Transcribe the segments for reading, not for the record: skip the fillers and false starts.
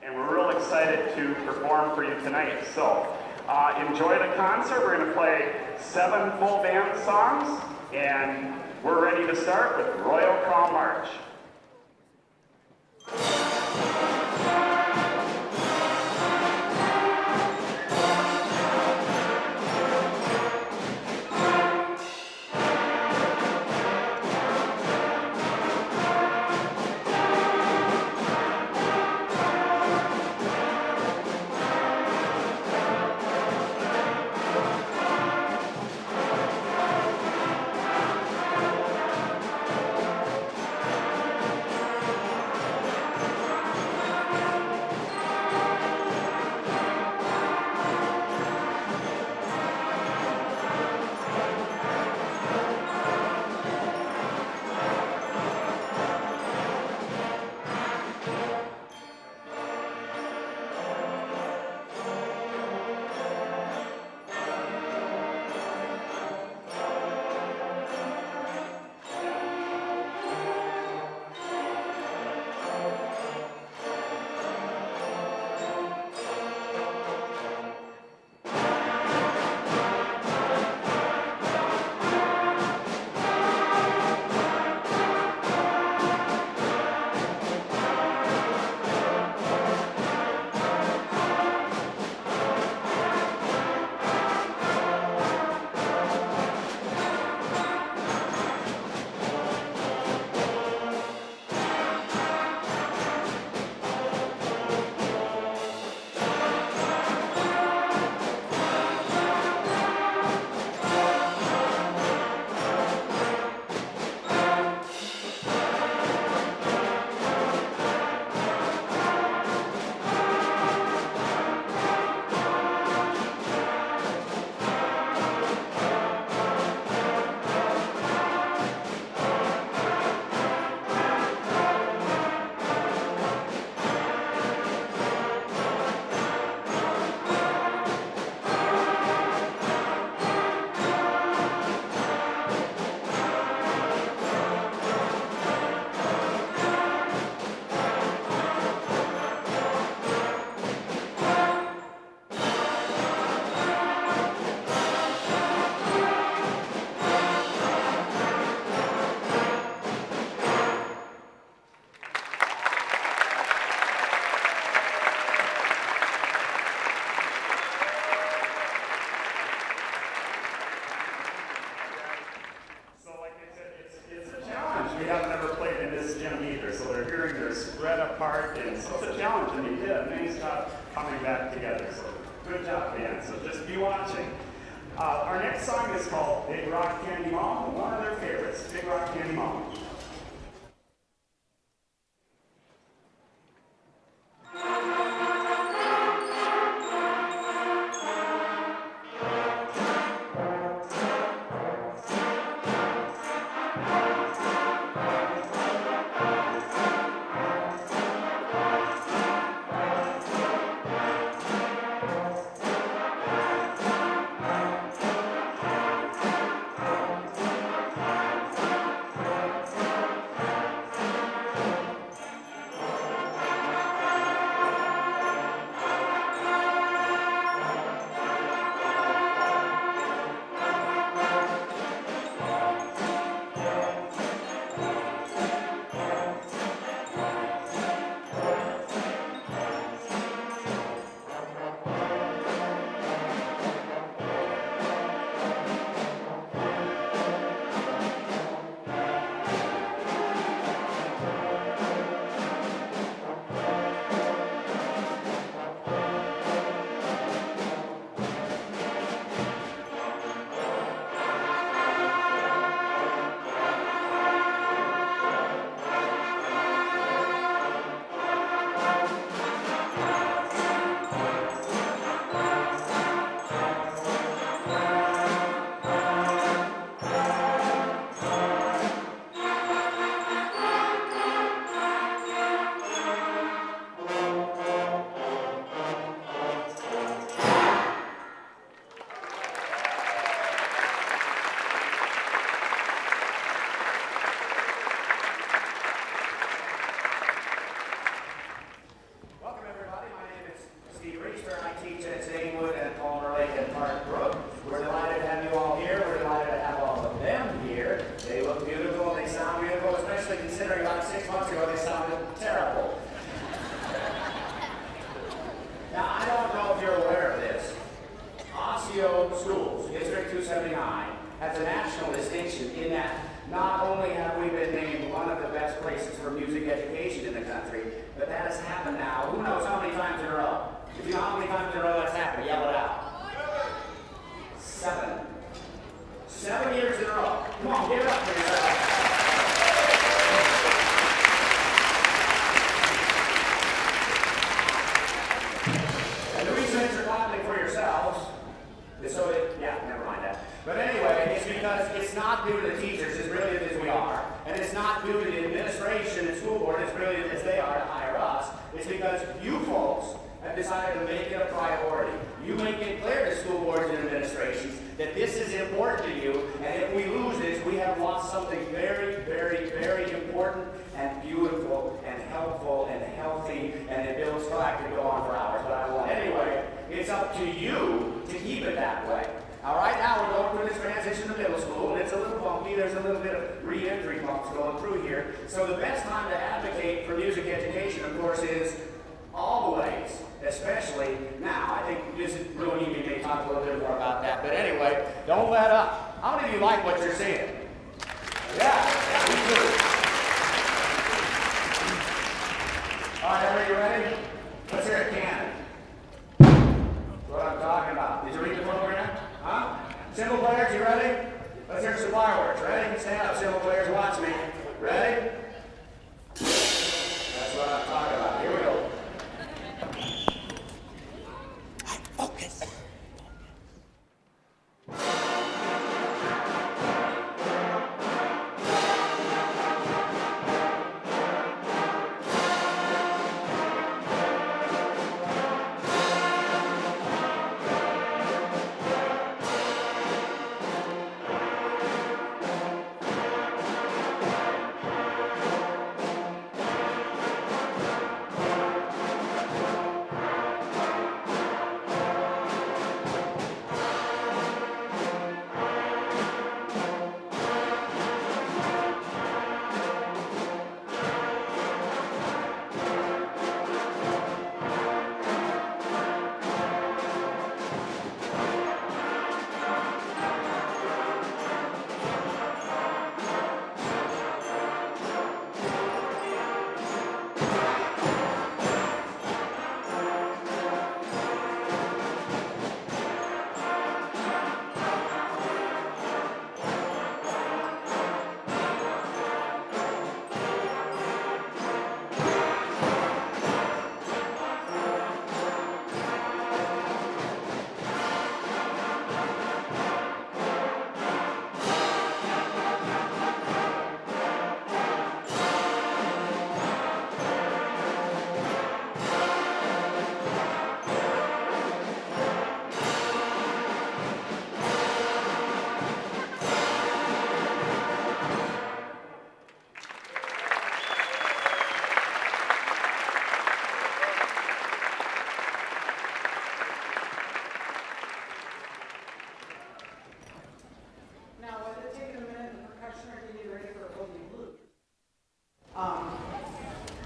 and we're real excited to perform for you tonight. So enjoy the concert. We're going to play 7 full band songs, and we're ready to start with Royal Call March. Our next song is called Big Rock Candy Mom, one of their favorites, Big Rock Candy Mom. not only have we been named one of the best places for music education in the country, but that has happened now. Who knows how many times in a row? If you know how many times in a row that's happened, yell it out. 7. 7 years in a row. Come on, give it up for yourself. And the reason that you're clapping for yourselves is so that, yeah, never mind that. But anyway, it's because it's not due to the teachers as brilliant as we are, and it's not due to the administration and school board as brilliant as they are to hire us. It's because you folks have decided to make it a priority. You make it clear to school boards and administrations that this is important to you, and if we lose this, we have lost something very, very, very important and beautiful and helpful and healthy, and it builds I could go on for hours, but I won't. Anyway, it's up to you to keep it that way. All right, now we're going through this transition to middle school, and it's a little bumpy. There's a little bit of re-entry bumps going through here. So the best time to advocate for music education, of course, is always, especially now. I think Mrs. Ruini may talk a little bit more about that. But anyway, don't let up. How many of you like what you're seeing? Yeah, me too. All right, everybody ready? Let's hear it, Cannon. That's what I'm talking about. Did you read the program? Huh? Cymbal players, you ready? Let's hear some fireworks. Ready? Stand up, cymbal players. Watch me. Ready? That's what I'm talking about. Here we go. Focus.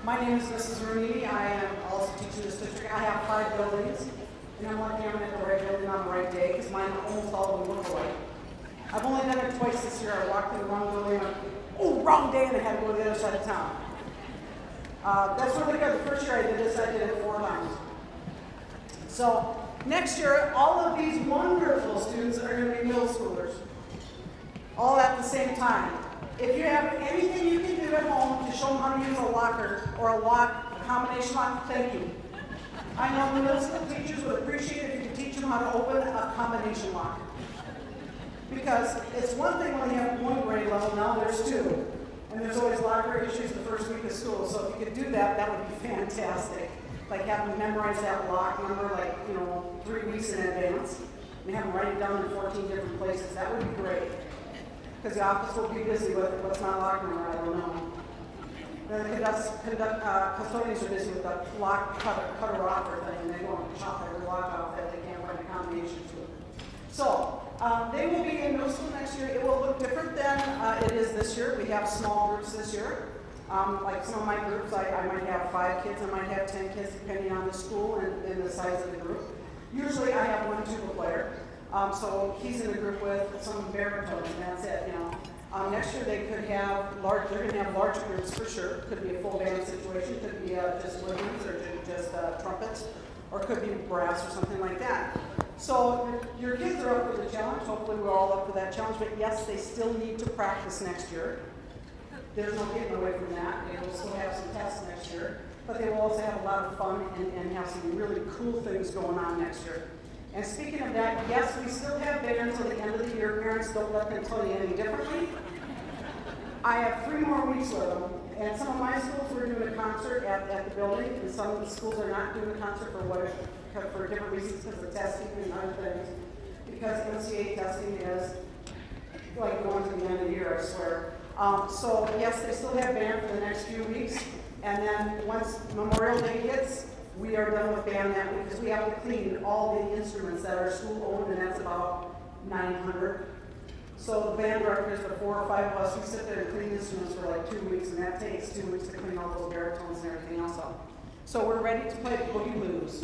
My name is Mrs. Rooney. I am also teaching this district. I have 5 buildings, and I'm lucky I'm at the right building on the right day because mine almost all of them look alike. I've only done it twice this year. I walked in the wrong building and oh, wrong day, and I had to go to the other side of town. That's really good. The first year I did this, I did it 4 times. So next year, all of these wonderful students are going to be middle schoolers, all at the same time. If you have anything you can do at home to show them how to use a locker or a lock, a combination lock, thank you. I know the middle school teachers would appreciate it if you could teach them how to open a combination lock. Because it's one thing when you have 1 grade level, now there's 2. And there's always locker issues the first week of school. So if you could do that, that would be fantastic. Like have them memorize that lock number, 3 weeks in advance. And have them write it down in 14 different places. That would be great. Because the office will be busy with what's my lock number, I don't know. The custodians are busy with the lock cutter offer thing, and they go and chop every lock off that they can't find a combination to. So, they will be in middle school next year. It will look different than it is this year. We have small groups this year. Like some of my groups, I might have 5 kids, I might have 10 kids, depending on the school and the size of the group. Usually I have 1 tuba player. So he's in a group with some baritones, and that's it, Next year they could have they're gonna have large groups for sure. Could be a full band situation, could be just woodwinds or just trumpets, or could be brass or something like that. So your kids are up for the challenge. Hopefully we're all up for that challenge, but yes, they still need to practice next year. There's no getting away from that. They will still have some tests next year, but they will also have a lot of fun and have some really cool things going on next year. And speaking of that, yes, we still have band until the end of the year. Parents, don't let them tell you any differently. I have 3 more weeks with them, and some of my schools were doing a concert at the building, and some of the schools are not doing a concert for different reasons, because of testing and other things. Because MCA testing is like going to the end of the year, I swear. So yes, they still have band for the next few weeks, and then once Memorial Day hits, we are done with band that week, because we have to clean all the instruments that are school owned, and that's about 900. So the band directors, the 4 or 5 of us, we sit there and clean instruments for like 2 weeks, and that takes 2 weeks to clean all those baritones and everything else up. So we're ready to play the Boogie Blues.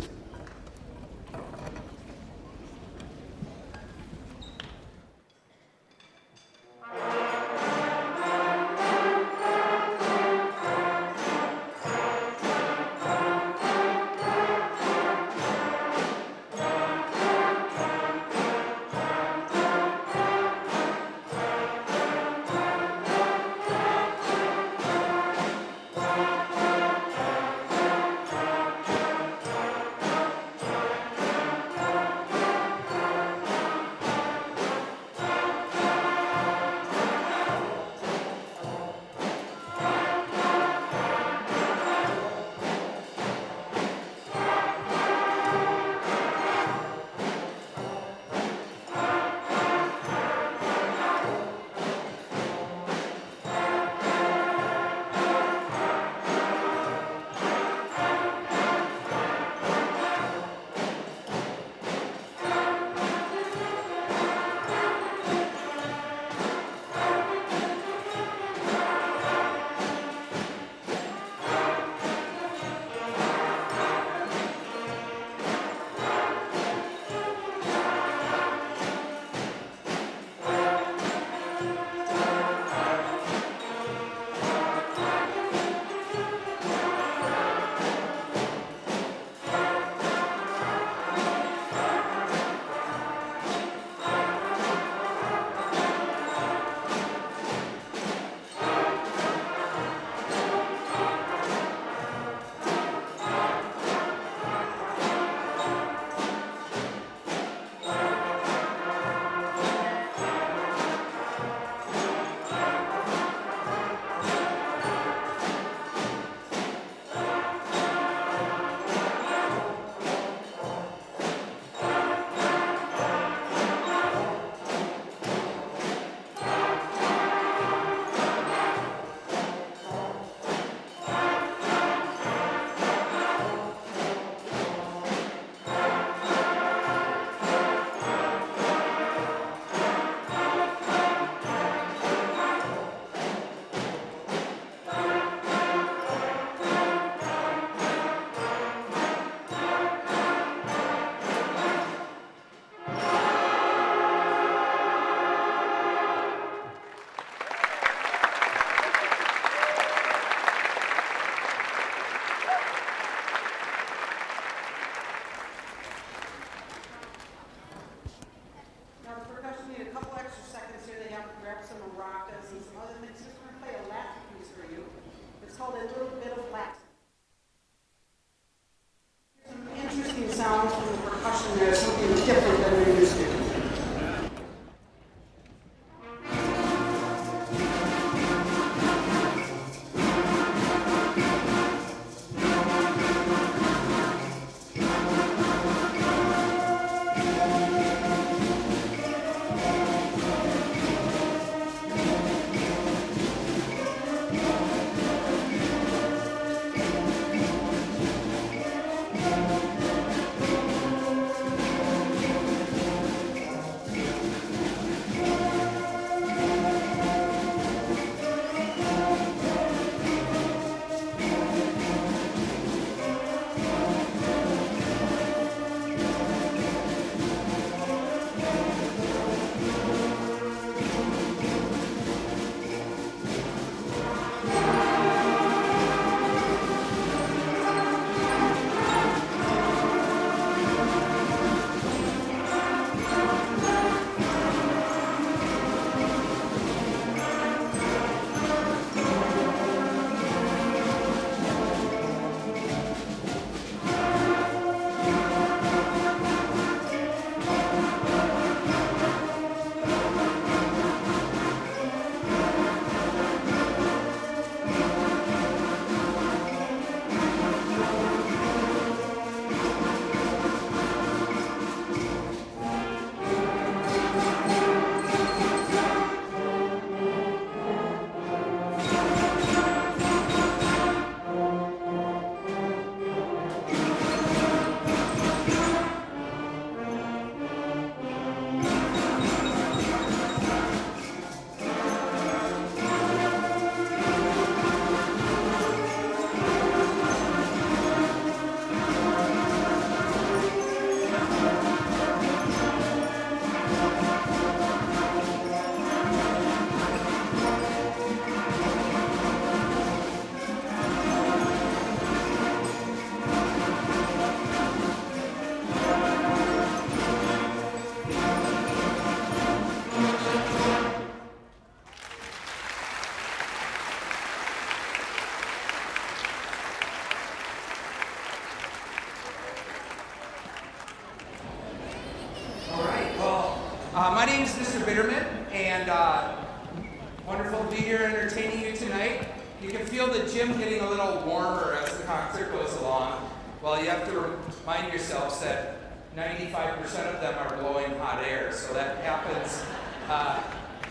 they're entertaining you tonight. You can feel the gym getting a little warmer as the concert goes along. Well, you have to remind yourselves that 95% of them are blowing hot air, so that happens.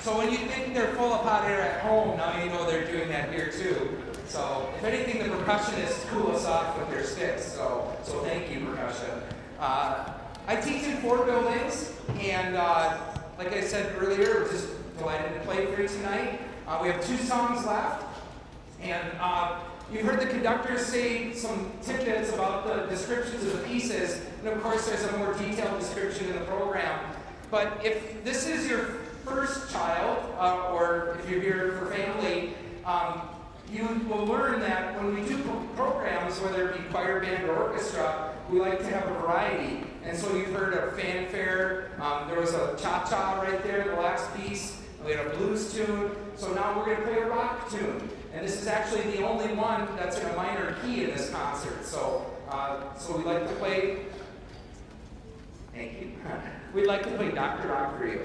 So when you think they're full of hot air at home, now you know they're doing that here too. So if anything, the percussionists cool us off with their sticks, so thank you, percussion. I teach in 4 buildings, and like I said earlier, we're just delighted to play for you tonight. We have 2 songs left, and you've heard the conductors say some tidbits about the descriptions of the pieces, and of course there's a more detailed description in the program. But if this is your first child, or if you're here for family, you will learn that when we do programs, whether it be choir, band, or orchestra, we like to have a variety. And so you've heard a fanfare, there was a cha-cha right there, the last piece, we had a blues tune, so now we're going to play a rock tune. And this is actually the only one that's in a minor key in this concert. So we'd like to play, thank you, we'd like to play Dr. Rock for you.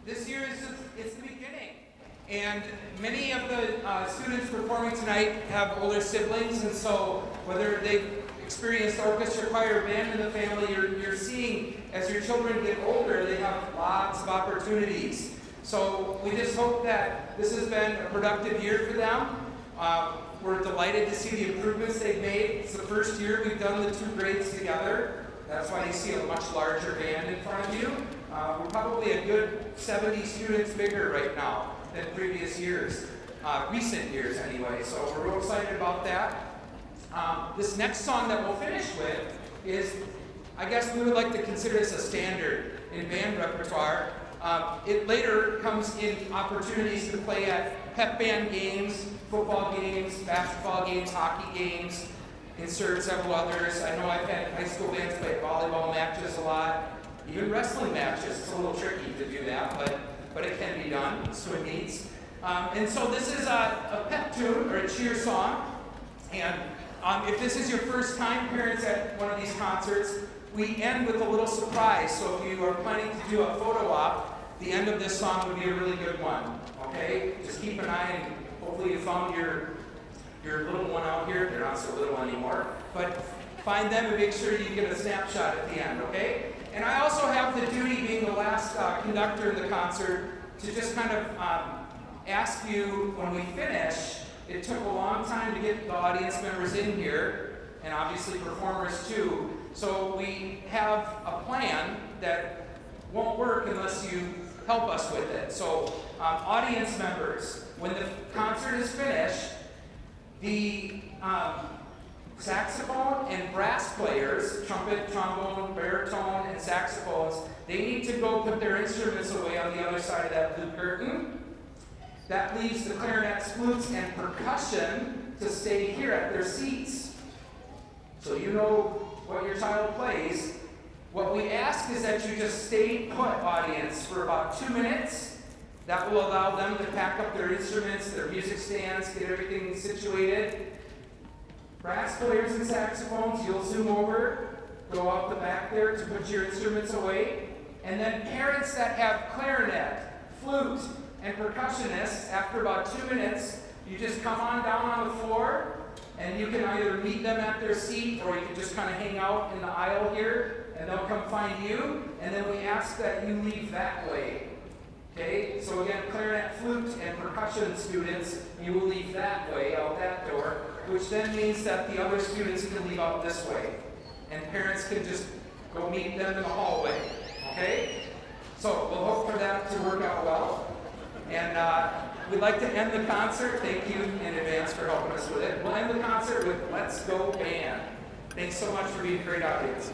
This year it's the beginning, and many of the students performing tonight have older siblings, and so whether they've experienced orchestra, choir, band in the family, you're seeing as your children get older, they have lots of opportunities. So we just hope that this has been a productive year for them. We're delighted to see the improvements they've made. It's the first year we've done the 2 grades together. That's why you see a much larger band in front of you. We're probably a good 70 students bigger right now than previous years, recent years anyway, so we're real excited about that. This next song that we'll finish with is, I guess we would like to consider this a standard in band repertoire. It later comes in opportunities to play at pep band games, football games, basketball games, hockey games, insert several others. I know I've had high school bands play volleyball matches a lot, even wrestling matches. It's a little tricky to do that, but it can be done, swim meets. And so this is a pep tune, or a cheer song. And if this is your first time, parents, at one of these concerts, we end with a little surprise. So if you are planning to do a photo op, the end of this song would be a really good one, okay? Just keep an eye, and hopefully you found your little one out here. They're not so little anymore, but find them and make sure you get a snapshot at the end, okay? And I also have the duty, being the last conductor in the concert, to just kind of ask you, when we finish, it took a long time to get the audience members in here, and obviously performers too. So we have a plan that won't work unless you help us with it. So audience members, when the concert is finished, the saxophone and brass players, trumpet, trombone, baritone, and saxophones, they need to go put their instruments away on the other side of that blue curtain. That leaves the clarinets, flutes, and percussion to stay here at their seats. So you know what your child plays. What we ask is that you just stay put, audience, for about 2 minutes. That will allow them to pack up their instruments, their music stands, get everything situated. Brass players and saxophones, you'll zoom over, go out the back there to put your instruments away. And then parents that have clarinet, flute, and percussionists, after about 2 minutes, you just come on down on the floor, and you can either meet them at their seat, or you can just kind of hang out in the aisle here, and they'll come find you, and then we ask that you leave that way. Okay, so again, clarinet, flute, and percussion students, you will leave that way, out that door, which then means that the other students can leave out this way. And parents can just go meet them in the hallway. Okay? So we'll hope for that to work out well. And we'd like to end the concert. Thank you in advance for helping us with it. We'll end the concert with Let's Go Band. Thanks so much for being a great audience.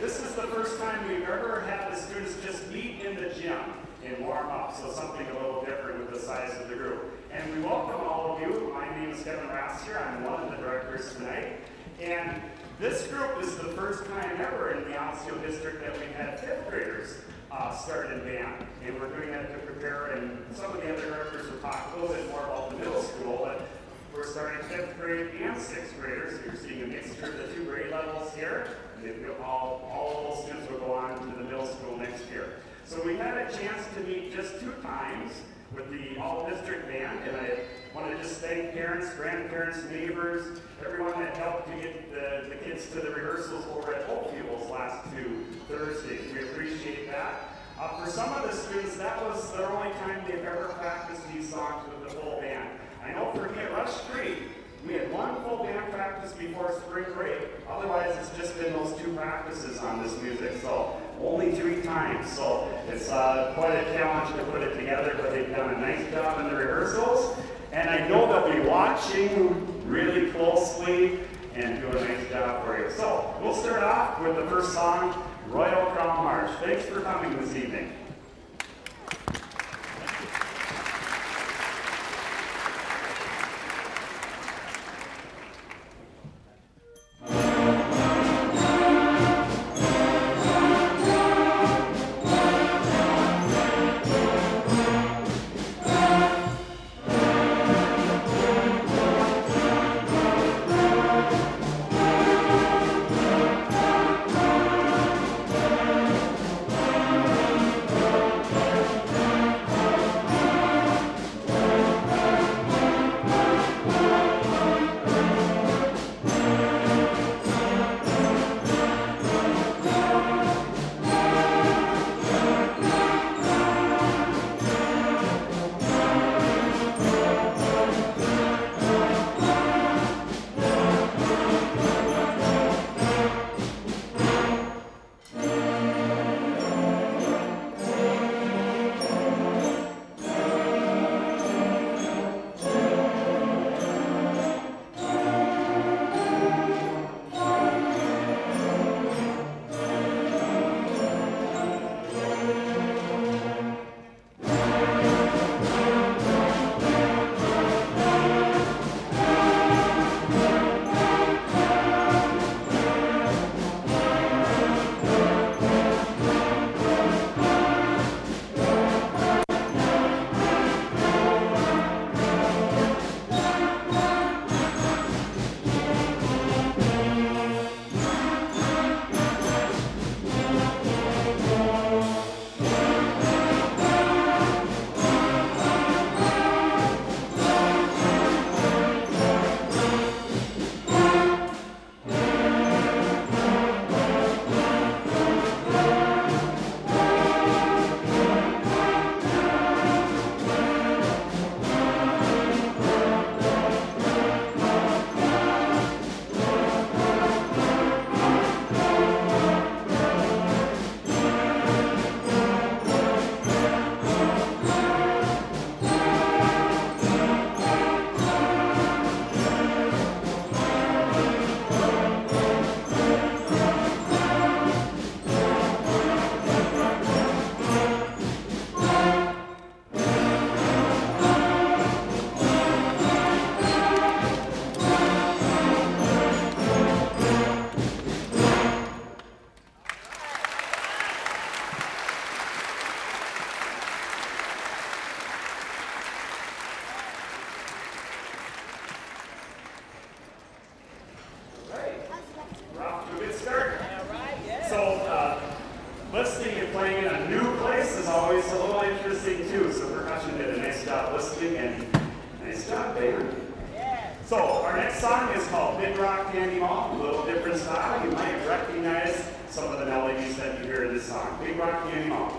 This is the first time we've ever had the students just meet in the gym and warm up, so something a little different with the size of the group. And we welcome all of you. My name is Kevin Rassier. I'm one of the directors tonight. And this group is the first time ever in the Osseo district that we've had 5th graders start in band. And we're doing that to prepare, and some of the other directors will talk a little bit more about the middle school, but we're starting 5th grade and 6th graders. You're seeing a mixture of the 2 grade levels here. All of those students will go on to the middle school next year. So we had a chance to meet just 2 times with the all-district band, and I want to just thank parents, grandparents, neighbors, everyone that helped to get the kids to the rehearsals over at Oakville last 2 Thursdays. We appreciate that. For some of the students, that was their only time they've ever practiced these songs with the full band. I know for me at Rush Creek, we had one full band practice before spring break. Otherwise, it's just been those 2 practices on this music, so only 3 times. So it's quite a challenge to put it together, but they've done a nice job in the rehearsals. And I know they'll be watching really closely and do a nice job for you. So we'll start off with the first song, Royal Crown March. Thanks for coming this evening. Listening and playing in a new place is always a little interesting too. So percussion did a nice job listening and nice job, band. So our next song is called Big Rock Candy Mall. A little different style. You might recognize some of the melodies that you hear in this song. Big Rock Candy Mall.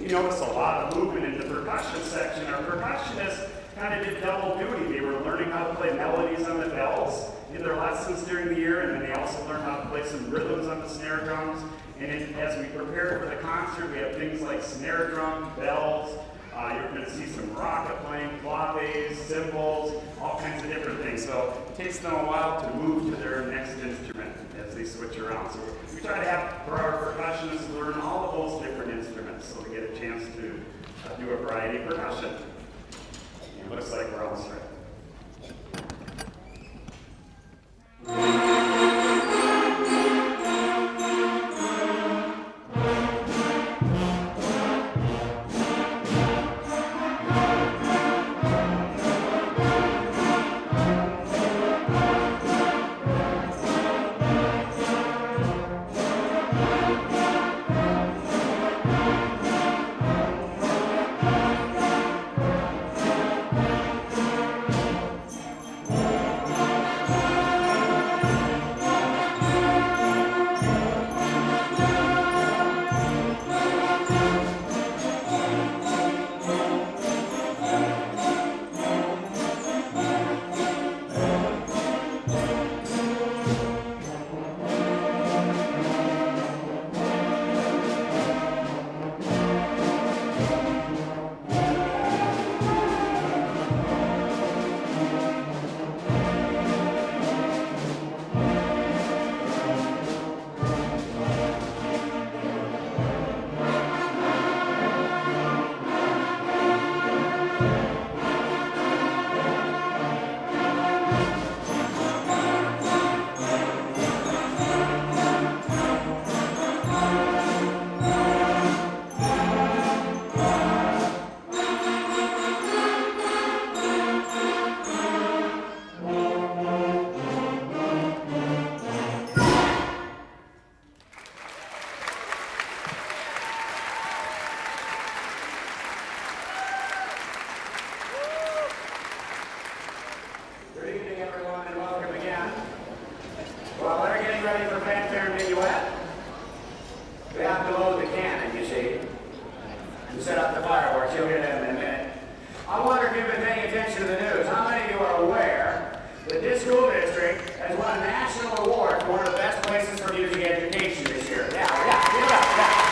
You notice a lot of movement in the percussion section. Our percussionists kind of did double duty. They were learning how to play melodies on the bells in their lessons during the year, and then they also learned how to play some rhythms on the snare drums. And as we prepare for the concert, we have things like snare drum, bells. You're going to see some rocket playing, claves, cymbals, all kinds of different things. So it takes them a while to move to their next instrument as they switch around. So we try to have for our percussionists learn all of those different instruments so they get a chance to do a variety of percussion. It looks like we're all straight. Good evening, everyone, and welcome again. While they're getting ready for fanfare and minuet, we have to load the cannon, you see, and set up the fireworks. You'll hear them in a minute. I wonder if you've been paying attention to the news. How many of you are aware that this school district has won a national award for one of the best places for music education this year? Yeah, give it up, yeah.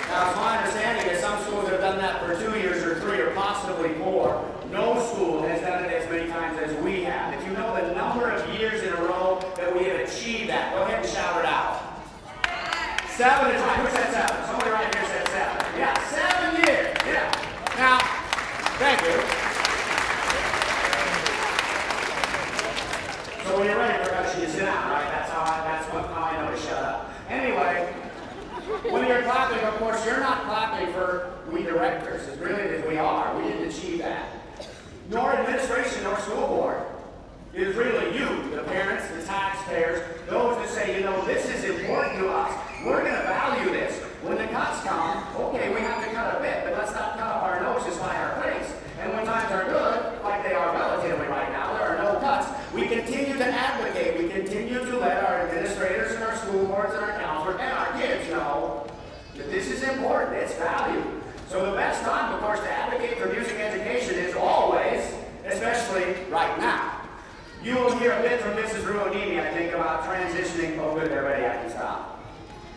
Now, it's my understanding that some schools have done that for 2 years or 3 or possibly 4. No school has done it as many times as we have. If you know the number of years in a row that we have achieved that, go ahead and shout it out. 7 is right. Who said 7? Somebody right here said 7. Yeah, 7 years. Yeah. Now, thank you. So when you're ready for production, you sit down, right? That's how I know to shut up. Anyway. When you're clapping, of course, you're not clapping for we directors. It's really that we are. We didn't achieve that. Nor administration, nor school board. It is really you, the parents, the taxpayers, those that say, you know, this is important to us. We're going to value this. When the cuts come, okay, we have to cut a bit, but let's not cut up our noses by our face. And when times are good, like they are relatively right now, there are no cuts. We continue to advocate. We continue to let our administrators and our school boards and our counselors and our kids know that this is important. It's valued. So the best time, of course, to advocate for music education is always, especially right now. You will hear a bit from Mrs. Ruonini, I think, about transitioning. Oh, good, they're ready. I can stop.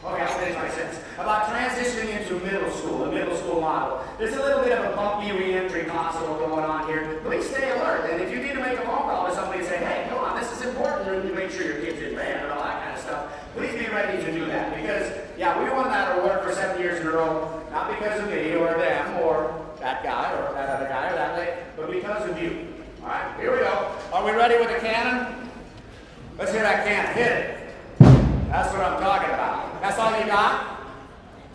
Okay, I'll finish my sentence. About transitioning into middle school, the middle school model. There's a little bit of a bumpy re-entry possible going on here. Please stay alert. And if you need to make a phone call to somebody and say, hey, come on, this is important, and you make sure your kid's in band and all that kind of stuff, please be ready to do that. Because, yeah, we won that award for 7 years in a row, not because of me or them or that guy or that other guy or that lady, but because of you. All right, here we go. Are we ready with the cannon? Let's hear that cannon. Hit it. That's what I'm talking about. That's all you got?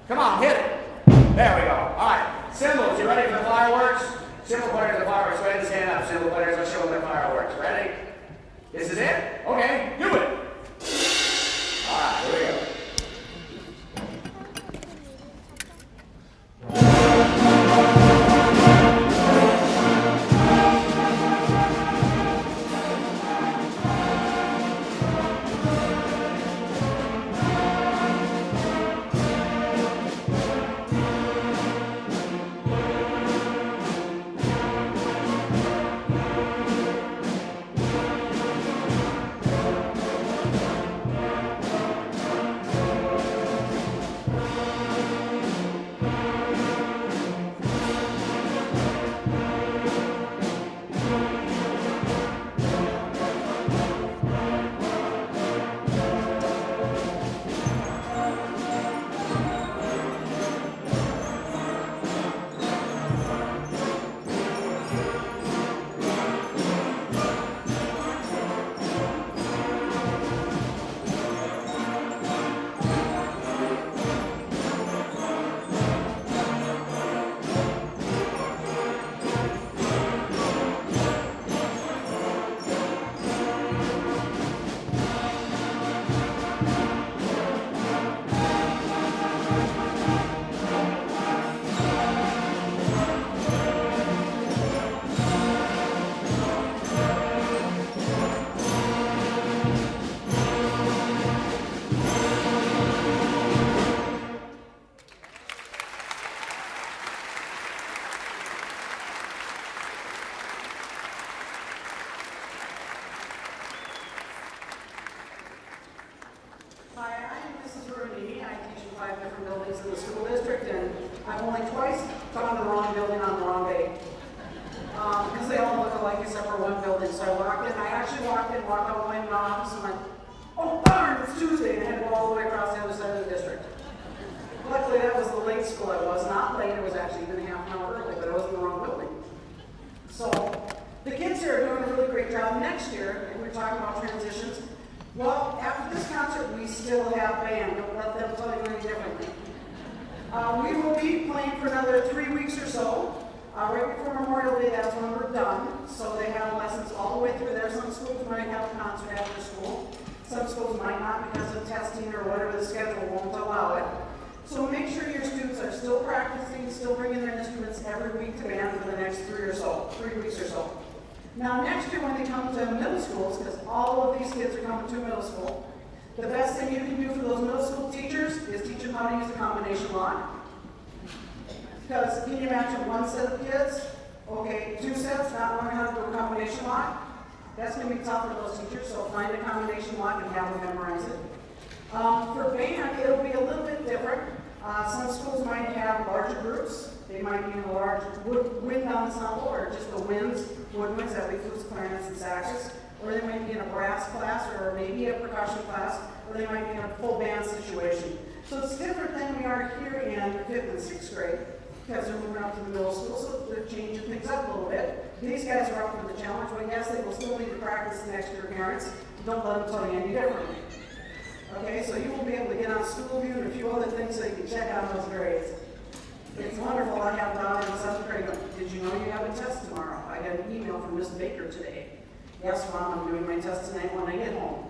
Come on, hit it. There we go. All right. Cymbals, you ready for the fireworks? Cymbal players, the fireworks. Go ahead and stand up. Cymbal players, let's show them the fireworks. Ready? This is it? Okay, do it. All right, here we go. Hi, I'm Mrs. Ruonini. I teach in 5 different buildings in the school district, and I've only twice found the wrong building on the wrong day. Because they all look alike except for one building. So I actually walked all the way in the office and went, oh darn, it's Tuesday, and had to go all the way across the other side of the district. high school. I was not late. I was actually even half an hour early, but I was in the wrong building. So the kids here are doing a really great job. Next year, and we're talking about transitions. Well, after this concert, we still have band. Don't let them tell you any differently. We will be playing for another 3 weeks or so. Right before Memorial Day, that's when we're done. So they have lessons all the way through there. Some schools might have a concert after school. Some schools might not because of testing or whatever the schedule won't allow it. So make sure your students are still practicing, still bringing their instruments every week to band for the next 3 weeks or so. Now next year when they come to middle schools, because all of these kids are coming to middle school, the best thing you can do for those middle school teachers is teach them how to use the combination lock. Because can you imagine one set of kids, okay, 2 sets, not learning how to do a combination lock? That's going to be tough for those teachers, so find a combination lock and have them memorize it. For band, it'll be a little bit different. Some schools might have larger groups. They might be in a large wind ensemble or just the woodwinds that we flutes, clarinets, and saxes. Or they might be in a brass class or maybe a percussion class, or they might be in a full band situation. So it's different than we are here in 5th and 6th grade because they're moving up to the middle school, so they're changing things up a little bit. These guys are up for the challenge, but yes, they will still need to practice next year, parents. Don't let them tell you any differently. Okay, so you will be able to get on SchoolView and a few other things so you can check out those grades. It's wonderful. I have down in 7th grade. Did you know you have a test tomorrow? I got an email from Miss Baker today. Yes, Mom, I'm doing my test tonight when I get home.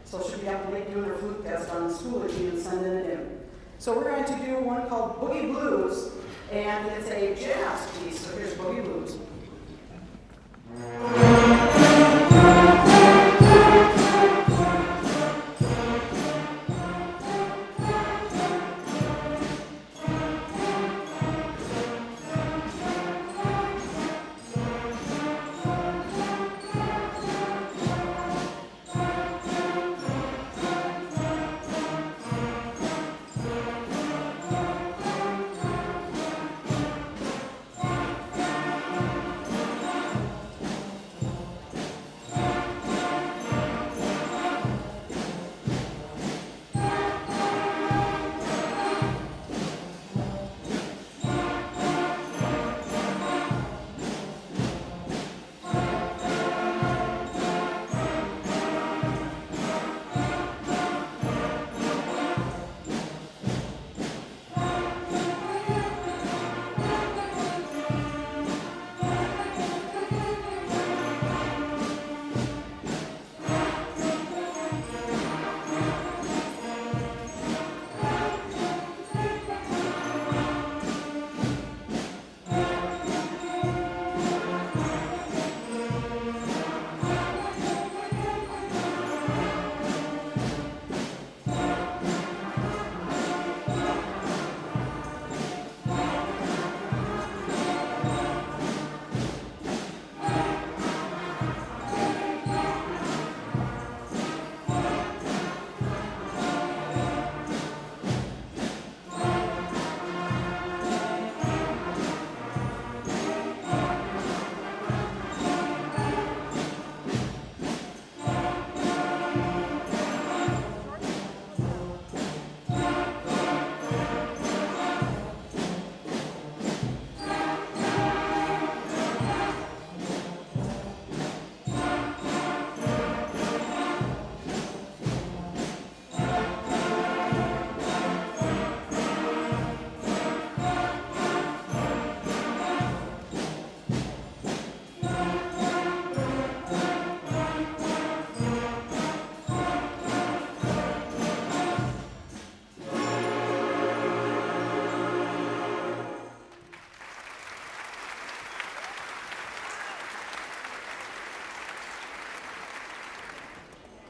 So she'll be up late doing her flute test on Schoology and sending it in. So we're going to do one called Boogie Blues, and it's a jazz piece. So here's Boogie Blues.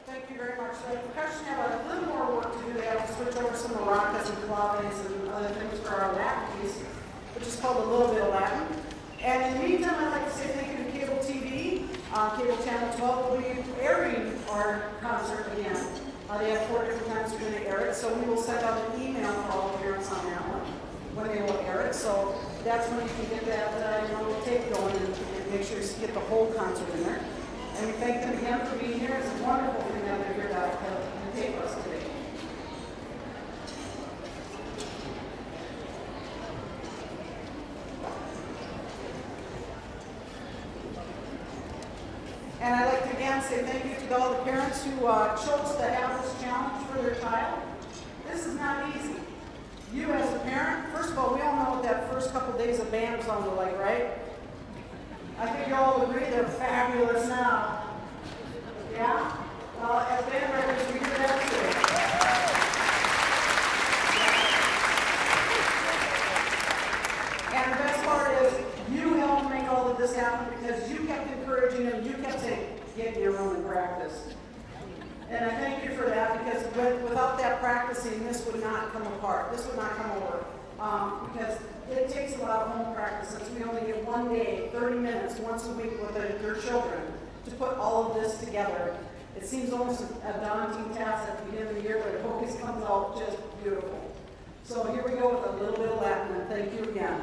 Thank you very much. So the percussion have a little more work to do. They have to switch over some maracas and claves and other things for our Latin piece, which is called a little bit of Latin. And in the meantime, I'd like to say thank you to Cable TV. Cable Channel 12 will be airing our concert again. They have 4 different times they're going to air it, so we will send out an email for all the parents on that one when they will air it. So that's when you can get that tape going and make sure you get the whole concert in there. And we thank them again for being here. It's a wonderful thing that they're here to tape us today. again say thank you to all the parents who chose to have this challenge for their child. This is not easy. You as a parent, first of all, we all know what that first couple days of band sounded like, right? I think you all agree they're fabulous now. Yeah? Well, as band directors, we do that too. And the best part is, you helped make all of this happen because you kept encouraging them, you kept saying, get in your room and practice. And I thank you for that because without that practicing, this would not come apart. This would not come over. Because it takes a lot of home practice. Since we only get 1 day, 30 minutes, once a week with your children to put all of this together. It seems almost a daunting task at the beginning of the year, but it always comes out just beautiful. So here we go with a little bit of Latin, and thank you again.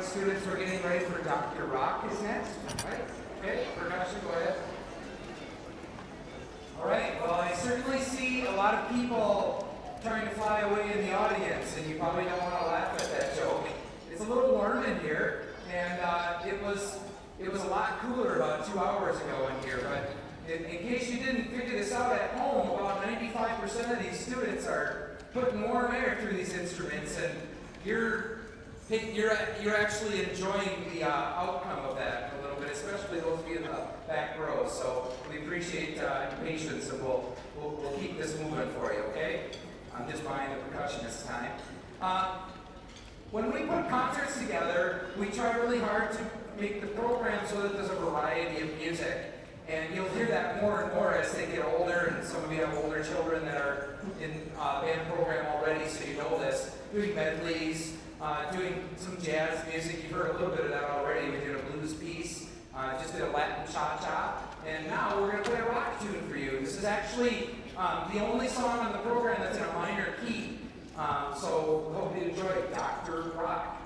Students, we're getting ready for Dr. Rock is next. All right. Okay, percussion, go ahead. All right, well, I certainly see a lot of people trying to fly away in the audience, and you probably don't want to laugh at that joke. It's a little warm in here, and it was a lot cooler about 2 hours ago in here, but in case you didn't figure this out at home, about 95% of these students are putting warm air through these instruments, and you're actually enjoying the outcome of that a little bit, especially those of you in the back row. So we appreciate your patience, and we'll keep this moving for you, okay? I'm just buying the percussion this time. When we put concerts together, we try really hard to make the program so that there's a variety of music. And you'll hear that more and more as they get older, and some of you have older children that are in band program already, so you know this. Doing medleys, doing some jazz music. You've heard a little bit of that already. We did a blues piece, just did a Latin cha-cha, and now we're going to play a rock tune for you. This is actually the only song on the program that's in a minor key, so hope you enjoy Dr. Rock.